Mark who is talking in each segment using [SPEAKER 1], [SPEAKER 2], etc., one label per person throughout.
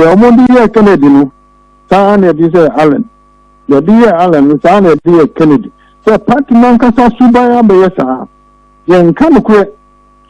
[SPEAKER 1] Omondi Kennedy no Sana Disa Allen. The dear Allen Sana dear Kennedy. So party man kasa subaya beyesa. Yen kanu kwe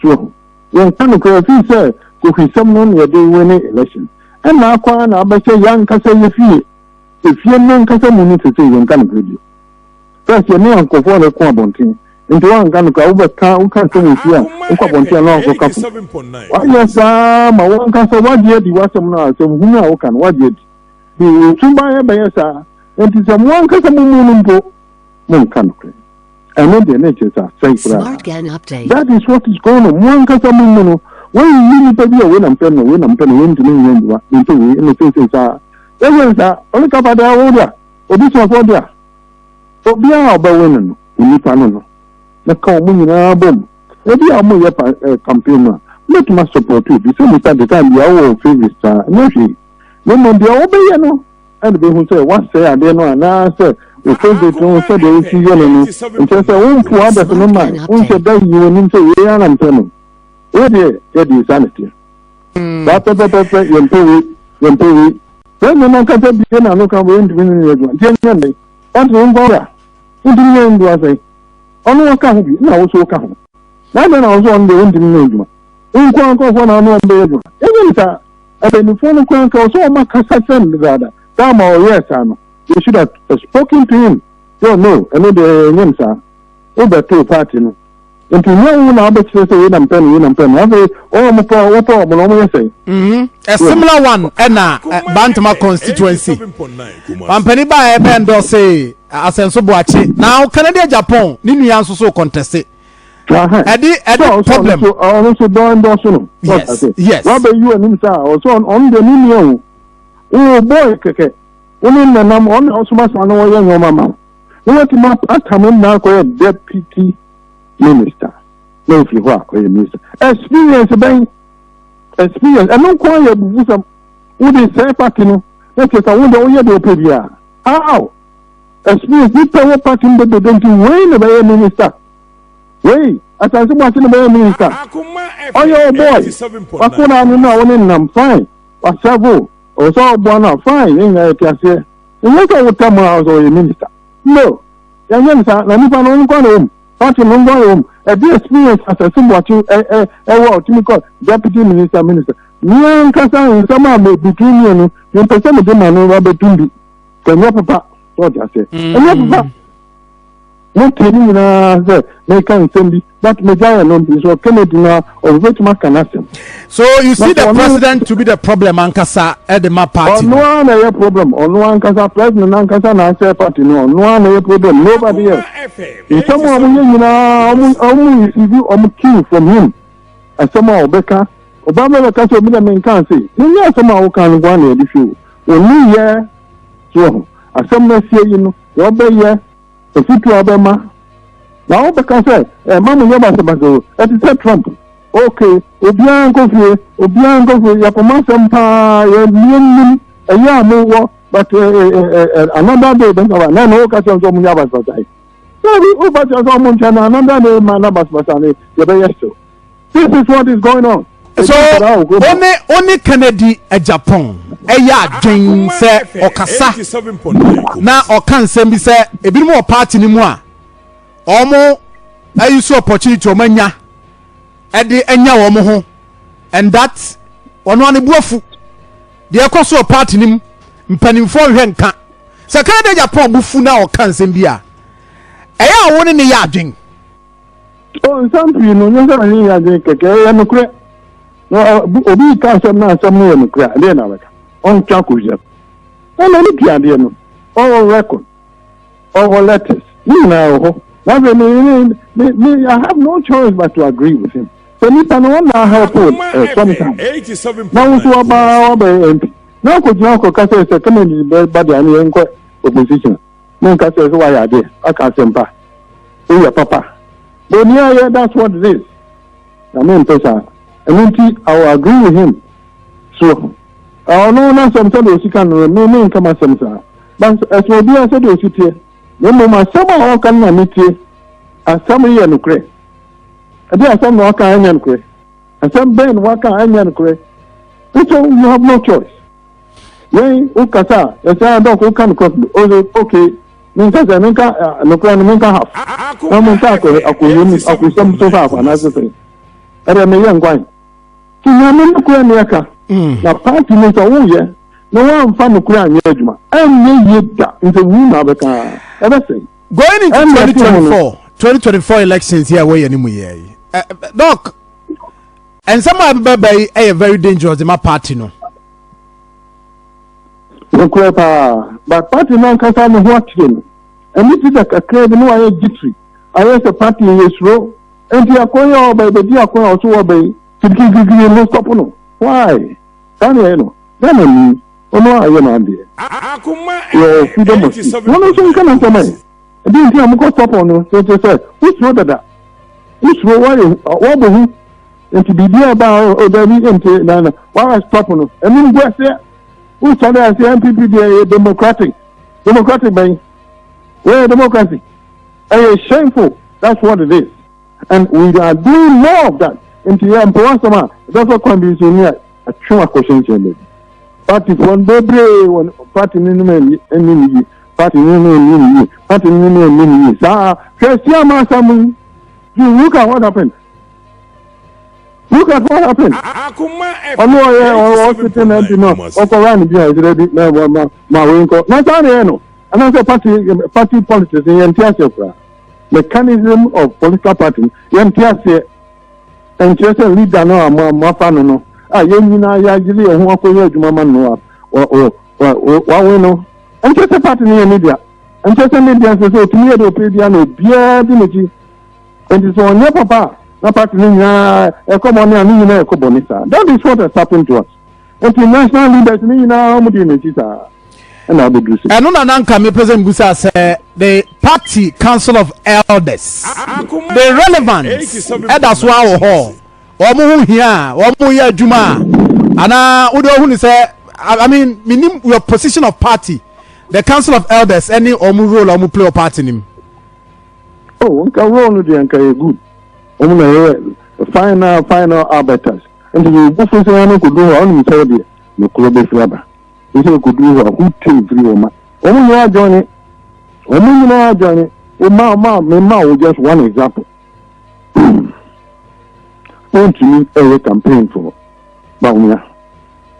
[SPEAKER 1] so. Yen kanu kwe fi say Kofi someone ye dey win election. And na kwa na abese yan kasa ye fi. If you non kasa muni to say yen kanu kwe. First ye no ankofo le kwa bontin. Into one kanu ka ubeka uka to we here. Uka bontin na ko kafu. Yes ma wan kasa wadie di wasem na so hunu a uka wadie di. Di subaya beyesa. Enti se wan kasa munu mpo. Mon kanu. And then the nature say
[SPEAKER 2] Smart Gan update.
[SPEAKER 1] That is what is going on. One kasa munu. When you need to be a win and pen, win and pen, win to me into in the faces are. Everyone's only cover the order. Or this was order. So be our winning. We need to know. The common in our boom. Maybe I'm more campaigner. Let me support you. The same time the time we are all favorite star. No, she. No, no, they obey, you know. And they will say, what say I don't know, and I say, we told they don't say they see you and just say, oh, to others, no man. Who said that you and him say, we are and tell Where is sanity? But when the non can begin and look away into the generally. What's the umbrella? What do you do? I say, only one can be now also come. Now then I was on the window. In one on the even that I been the phone call so much assassin rather. Some or yes, you should have spoken to him. No, I know the names are over two party. Into no one about to say, I'm penny, I'm penny.
[SPEAKER 3] A similar one, Enna, Bantama constituency. I'm penny by a band or say, Asenso Boachi. Now, Canada, Japan, Nini answer so contested. Eddie, problem.
[SPEAKER 1] Also, don't
[SPEAKER 3] yes.
[SPEAKER 1] Robert, you and him, sir, also on the Nino. Oh, boy, Keke. Women and I'm on also must know your mamma. What map at him now, deputy. Minister, no, if you are a minister, experience, experience, and no quiet with some would they say, Patino? That's just a window, you do pay. How? Experience this power party, but they don't win a minister. Wait, as I was watching a minister. Oh, your boy, I could not know when I'm fine, or several, or so one fine, in a cashier. And look at what time I was a minister. No, young sir, let me find only one home. Not in one room, a dear experience as a somewhat deputy minister. Nyan Kasa and some between you and percent of them are Robert Tumbi. Can you papa? What I say? And your papa. Not telling you, they can't send me that Major non is or Kennedy now or which Macanasem.
[SPEAKER 3] So you see the president to be the problem, Ankasa at the map party.
[SPEAKER 1] No one a problem, or no one Kasa president, Ankasa, and I say party, no one a problem, nobody else. If someone only if you kill from him, and somehow Becca, Obama can say, men can't say, no, somehow can go on if you only yeah, so as some say, you know, your bay, the future Obama. Now, because Mamma Yabasabazo, that is Trump. Okay, Obian Kofi, Yapomas Empire, a year more, but another day, then I know Castle Yabas. So, but another day, Manabas Basani, Yabayaso. This is what is going on.
[SPEAKER 3] So, only Kennedy at Japan, a yard, Jane said, or Kasa. Now, or can send me say, a bit more party anymore. Almost, I use opportunity to mania at the Enya Womo, and that's on one bufu. The Akoso party him, penning for Henka. So, can Japan bufu now or can send beer? I want in the yarding.
[SPEAKER 1] Oh, some you know, you're a drink, no, Obi can't say now somewhere in the crowd, then I on Chakuja. I know the piano, all record, all letters. You know, I have no choice but to agree with him. So, Nipa no one now help sometimes. 87. Now, to about MP. Now, could you also say a community body and opposition? No, because why I did. I can't say, oh, yeah, Papa. But yeah, that's what it is. I mean, I will agree with him. So, I know not sometimes you can remain come as some. But as well, I said, you sit here. No more, somehow can meet you. And some year no cray. And there are some waka and cray. And some Ben waka and cray. So you have no choice. when ukasa esa dok ukan ko okay minka se minka no kra no minka half no minka ko akuyuni akusam so fa na se ere me yan kwan ti na me ko ne aka na party ni so wo ye no one fa no kra anya adwuma enye yeda nte wu na be ka ebe say
[SPEAKER 3] going into 2024 elections here where you here doc and some of a very dangerous in my party no
[SPEAKER 1] but party no can say what you and it is a crave no I Ghpage I was a party in Israel and the akoya by the dia akoya also by to no stop no why can you know then me no I am there your freedom of speech no so you can answer me I didn't hear am go stop on no so say which road that which road what be and to be there about Odani and na why stop no I mean go say who told us the MPP the democratic by where democracy is shameful. That's what it is, and we are doing more of that. Into the empowerment, that's what can be seen here. A true question change. Party one baby, one party name, enemy, party name, party name. Christian Masamu, you look at what happened. Look at what happened. I know sitting at the north. Around the my winko. Not only and also party politics in the mechanism of political party. The and just a leader no mafano no. You know, ya jili who are going to mama no or no. And just a party in media. And just a media so to me the piano beer dignity. And it's on your papa. That is what has happened to us. International leaders, and I'll be doing it.
[SPEAKER 3] And on President Busa said the party council of elders, the relevance, and that's why Omu here, Omu here Juma, and Udo say, I mean, your position of party, the council of elders, any Omu role, Omu play a part in him.
[SPEAKER 1] Oh, okay, role good. Final arbiters. And the buffers could do on Saudi, no club flabber. We could do a good thing for you, ma. Only Johnny, Mama, just one example. Wontumi a campaign for Baumia.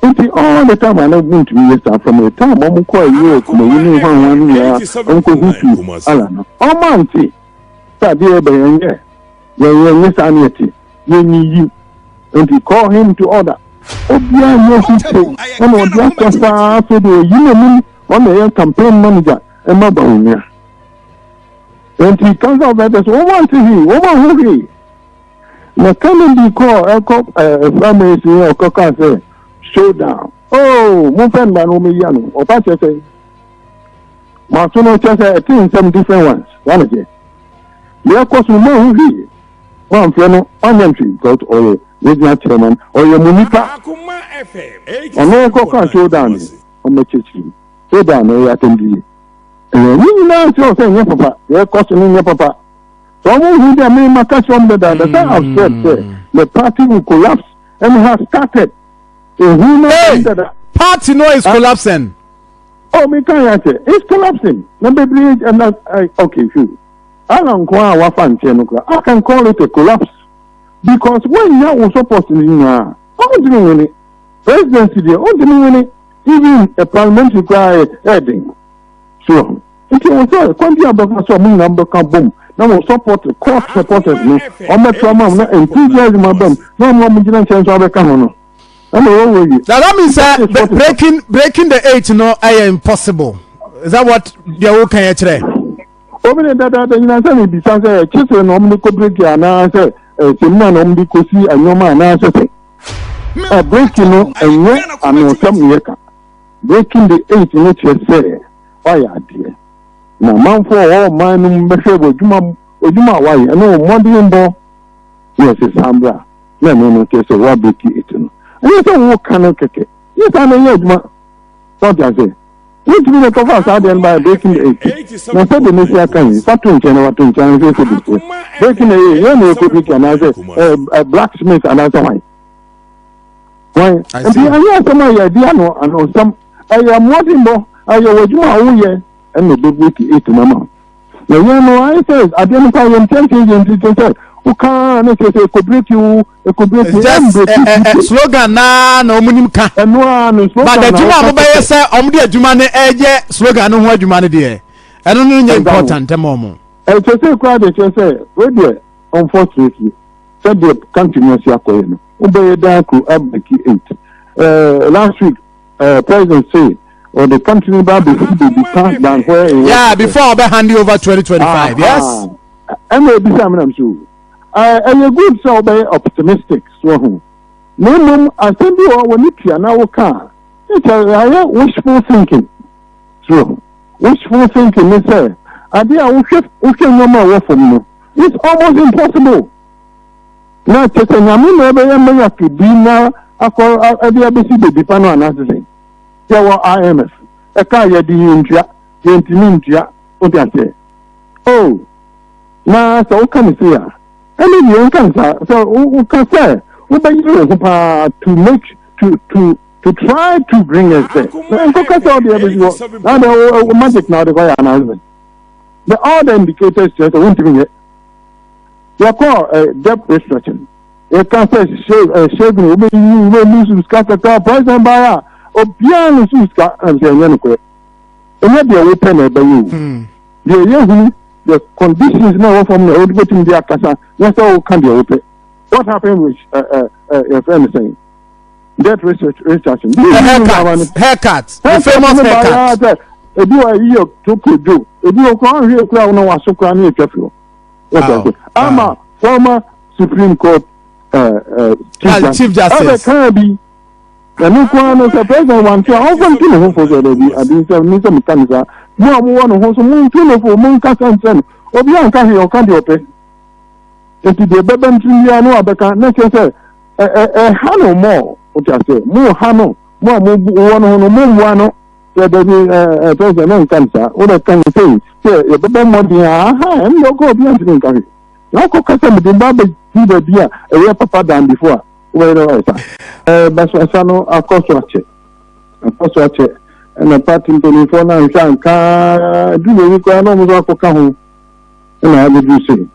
[SPEAKER 1] It's all the time I know Wontumi from the time I'm quite you, one year, Uncle Kofi, Alan. Oh, man, see, that dear Bayan. Yes, Anity, you and you call him to order. Oh, yeah, on the campaign manager and Mabaunia. And he comes out that there's one to him, woman who he. Now, can be called a family or Coca showdown. Oh, Mufan Manomiano, or Pacha say, Martuno Chessa, I think some different ones. One again. Yeah, of course, we know who he is. One friend, onion tree, got or regional chairman, or your Monica. On no Coca showdown on the church. So down, I attend you. And you know, so saying, your papa, you're costing your papa. Someone who they made my catch on the time I've said, the party will collapse and has started. So who knows that
[SPEAKER 3] party no is collapsing?
[SPEAKER 1] Oh, me can't say it's collapsing. Number bridge and that okay, sure. I can call it a collapse because when you are supposed to win it, presidency, even a parliamentary cry heading. So, it was a country about some number come boom. Now we support the court supporters. On the trauma and enthusiasm of them. No more million chance of a canon.
[SPEAKER 3] That means breaking the 8 no impossible. Is that what you're okay today?
[SPEAKER 1] Over that, you know, besides children normally could break your answer, Simon normally could see a normal answer. Breaking and yet, I know some year. Breaking the 8 in which you say, why are dear? Now, man for all mine, Meshabo, Juma, why? I know one being born. Yes, it's Ambra. No, case of what breaking it. And you say, what kind of cake? Yes, I know, what I say. Which means the cover started by breaking the 8. Now, said the Messiah can Saturn Channel to Channel breaking the 8, you could be another blacksmith and another one. Why? And the idea some idea no and some ɛyɛ mmɔdenbɔ ayɛ w'adwuma a woyɛ ɛna ɛbɛbɛki 8 mama na yɛn no ayɛ sɛ adeɛ no pa yɛn ntɛntɛn te sɛ wokaa ne sɛ sɛ
[SPEAKER 3] just slogan na ɔmunim ka
[SPEAKER 1] ɛno a no slogan
[SPEAKER 3] but adwuma a mobɛyɛ sɛ ɔmde adwuma no ɛyɛ slogan no ho adwuma no deɛ ɛno no nyɛ important ɛma ɔmo
[SPEAKER 1] ɛkyɛ sɛ koraa de kyerɛ sɛ wodeɛ unfortunately sɛdeɛ country no asi akɔyɛ no wobɛyɛ dan kuro abaki 8 last week president say or the country about the pass than where
[SPEAKER 3] yeah before we hand over 2025 yes
[SPEAKER 1] and maybe some I'm sure a good so be optimistic so no I send you when you now can it's a wishful thinking so wishful thinking is say idea we can no more from no it's almost impossible now just a yamu no be ya to be now akọ ebe abesi baby pano anasese yawo IMF e ka ye di ntua yentimi ntua o ti ase oh na so ka mi se ya ene ni on kan sa so o ka say o ba yi o pa to make to try to bring us there so ka say o dey be now the magic now the guy announcement the all the indicators just won't be yet you call debt restructuring you can say shaking we lose scatter president buyer obiano suska am say yan ko enya de we pen e ba you the conditions now from the old betting the akasa yes all can be open what happened with your friend saying debt restructuring
[SPEAKER 3] haircut the famous haircut
[SPEAKER 1] ebi wa yi to kojo ebi o ko hwe kura no wa so kura na etwafio ama former Supreme Court
[SPEAKER 3] Chief Justice
[SPEAKER 1] and no no president want to often kill him for the I didn't say Mr. Mechanism. No one who moon kill for moon cassan or beyond carry or candy open. If the Beben Triano Abeka necessary a hano more, what I say, more hano, more one on moon one. The president cancer, what I can say, a Beben Modia, and no go beyond the carry. No custom the Baby the beer a year papa than before. Where Basano a cost and a party to phone and Shanka do the requirement of Kahu and I would do say.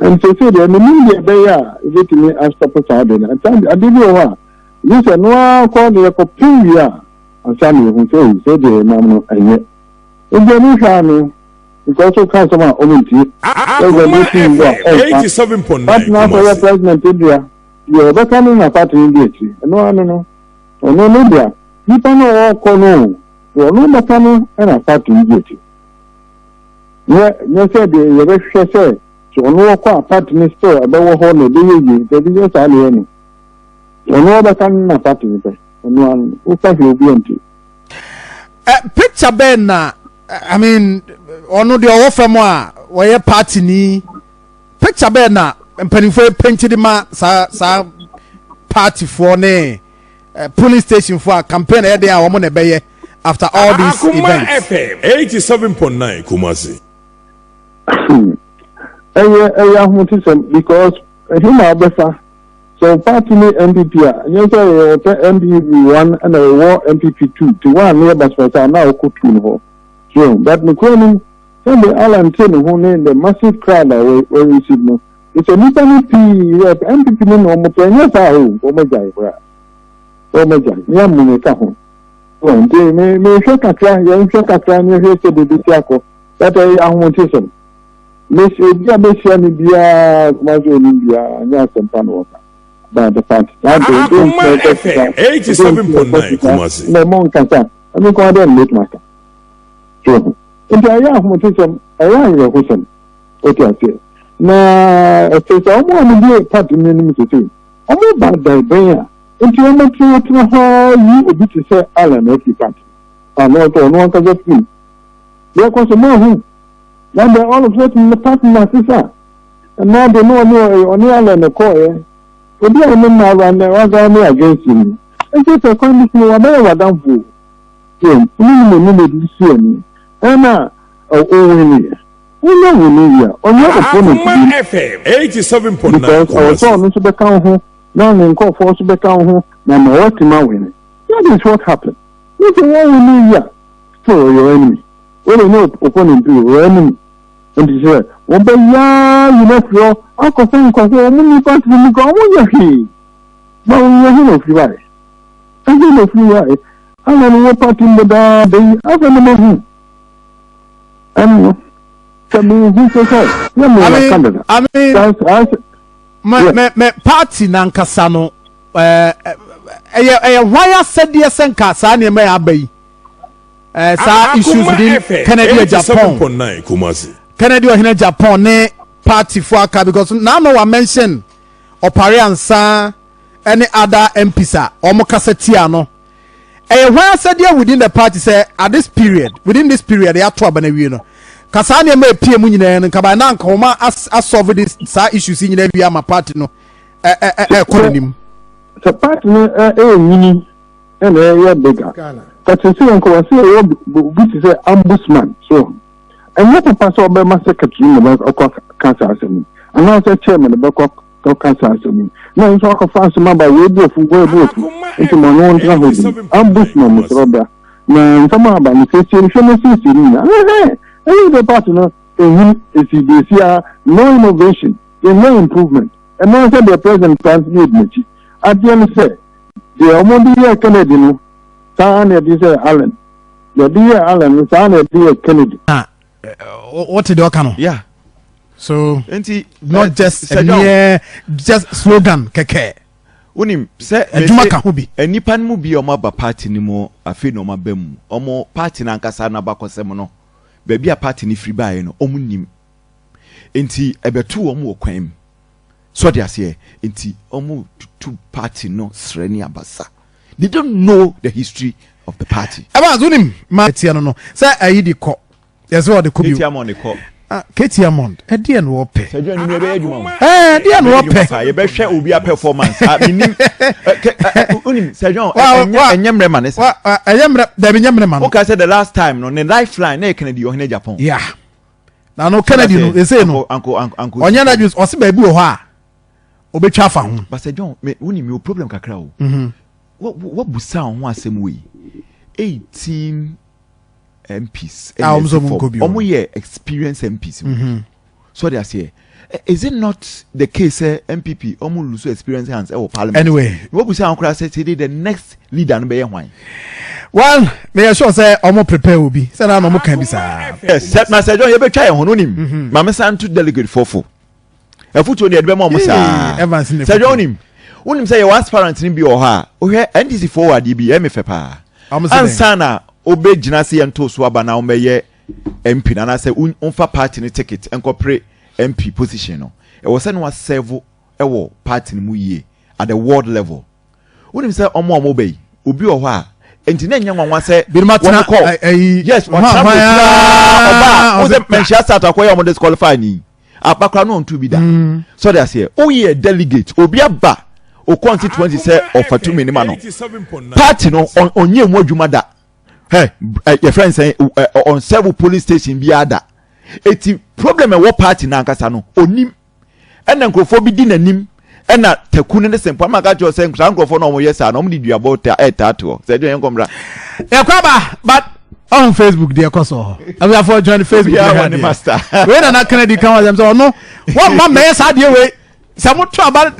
[SPEAKER 1] And so say the media they are getting me as Papa Sarden. I did you this and no call the Copuria and Sammy who said the Mamma and yet. If the new family because of customer omiti
[SPEAKER 2] 87.9
[SPEAKER 1] but now for the president India you are becoming a party in Ghpage no media you can all call no you are not becoming a party in Ghpage you said you are say so no kwa party in store about what no do the business alien you know becoming a party no who can you be empty
[SPEAKER 3] picture ben na I mean, ono de owo fam a wo party ni picture be na mpanifo penchidi ma sa party for ne police station for campaign e dey a wo mo na be ye after all these events.
[SPEAKER 2] FM 87.9 Kumasi.
[SPEAKER 1] Because him abefa so party ni NDP a you say NDP 1 and a war NDP 2 to one near Basfasa na okutu no. So, but the Queen, the Alan Tin, who named the massive crowd where we see no. It's a little MPP no more players are home, oh my God, Yamuneka. Oh, they may shake a try, young shake a try, you hear the Bitiaco, that I want to say. Miss India, Majo India, and Yasan Panoka. But the fact that
[SPEAKER 2] 87.9 Kumasi.
[SPEAKER 1] No more concern. I'm going to make my so, in the area of motivation, area of question, okay, I say. Now, if it's almost a part in the name to say, I'm about the bear. If you want to know how you would be to say, Alan, okay, party. I'm not on one can just me. There was a man now they're all of a sudden the party, my sister. And now they know on the island of Koya. But they are not around there, was only against him. It's just a condition of a down fool. Yeah, you see. Emma, OhenebaMedia. OhenebaMedia. On your opponent,
[SPEAKER 2] FM 87.9.
[SPEAKER 1] Because our son is to become home, now in call for us to become home, now my work in my winning. That is what happened. If you want to so your enemy. When you know opponent to your enemy. And he said, "One by ya, you left your uncle saying, "Come on, you can't really go on your but we are here if you like. I don't know if you like. I don't know what part in the day. I don't know. I don't know.
[SPEAKER 3] Me party nankasano why said the senka sa ne me abai sa issues within Kennedy Agyapong Kennedy Ohene Japan ne party for aka because now no one mention opare ansa any other MPs omo kasetia no why said there within the party say at this period within this period they are to abana no kasa ne ma pie mu nyina nka ba na nka homa solve this sa issues nyina wi ama party no konim
[SPEAKER 1] so party no nyini na ya bigger but you see nko wase e bi say ombudsman so and what pass over my secretary no ba council assembly and now say chairman ba council assembly no so ka fancy member we do fu into my own ombudsman so ba na ntama ba ni say ni the party no no innovation, no improvement. And now said the president transmit me. At the end said the Omondi Kennedy no Sane Dise Allen. The dear Allen Sane dear Kennedy.
[SPEAKER 3] What did you know?
[SPEAKER 4] Yeah.
[SPEAKER 3] So not just a mere just slogan keke.
[SPEAKER 4] Unim say
[SPEAKER 3] adwuma ka ho bi.
[SPEAKER 4] Enipa no bi o ma ba party ni mo afi no ma bam. Omo party na nkasa na ba kosem no. Baby a party ni free buy no omunim enti ebetu omu okwam so they say enti omu to party no sreni abasa they don't know the history of the party
[SPEAKER 3] aba zunim ma tia no say ayi di ko yes what the ko bi
[SPEAKER 4] Ketiamon de ko
[SPEAKER 3] Ketiamon e dey no wo pe
[SPEAKER 4] sejo ni be adwuma
[SPEAKER 3] dey no wo pe
[SPEAKER 4] ye be hwe obi a performance minim unim sejo enyemre man ese
[SPEAKER 3] enyemre da bi nyemre man
[SPEAKER 4] okay say the last time no ne lifeline na Kennedy Ohene Japan
[SPEAKER 3] yeah na no Kennedy no e say no
[SPEAKER 4] uncle
[SPEAKER 3] onya na juice o se ba bi wo ha obetwa fa ho
[SPEAKER 4] but sejo me unim your problem kakra o what busa ho asem we 18 MPs omo ye experienced MPs so they say is it not the case MPP omo lose experience hands parliament
[SPEAKER 3] anyway
[SPEAKER 4] what we say ankura say the next leader no be hwan
[SPEAKER 3] well me sure say omo prepare obi say na omo kan bi sa
[SPEAKER 4] yes set na say John ye be twa ye hono nim mama san to delegate fofo efuto ne be ma omo sa say John nim unim say your aspirant ni bi o ha o hwe NDC forward bi e me fe pa ansana obe gina se yento so aba na omeye MP na say unfa party ni ticket enkopre MP position no e wo say no serve e wo party ni mu yie at the world level unim say omo be obi o ho a enti na nya nwanwa say yes oba o say mention start akoya omo disqualify ni apakra no ntu bi da so they say o ye delegate obi aba o constituency say ofatumi ni ma no party no onye mu adwuma da hey your friend say on several police station bi ada eti problem e wo party na nkasa no onim ena nkrofo bi di nanim ena takunu ne sempo ma ga jo say nkrofo no mo yesa no mo di duabo ta etato say do yenkomra
[SPEAKER 3] e kwaba but on Facebook dey koso we are for join Facebook
[SPEAKER 4] yeah master
[SPEAKER 3] we na Kennedy kan wa dem so no one man me sa dey we say mo to about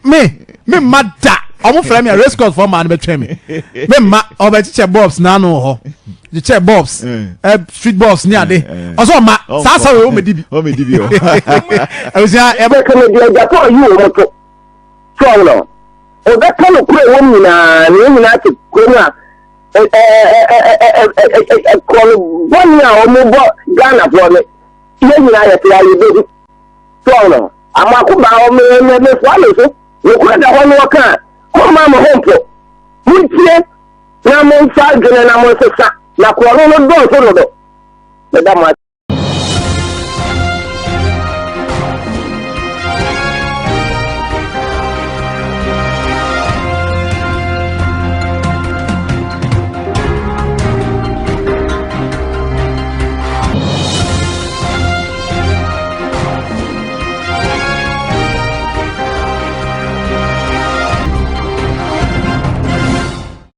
[SPEAKER 3] me mada omo frame me race course for man be twa me ma obechiche bobs na no ho the chair bobs street bobs ni ade oso ma sa we o me dibi
[SPEAKER 4] o
[SPEAKER 1] I was ya e be Kennedy Agyapong you o to so no o da kan ko e won na ni na ti ko na ko bon ya o mo bo Ghana for me ye ni na ya ti ayi be so no ama ko ba o me fo ale so wo ko da ho no kan ko ma mo hompo muntie na mo fa gene na mo sesa na ko no do so do me da ma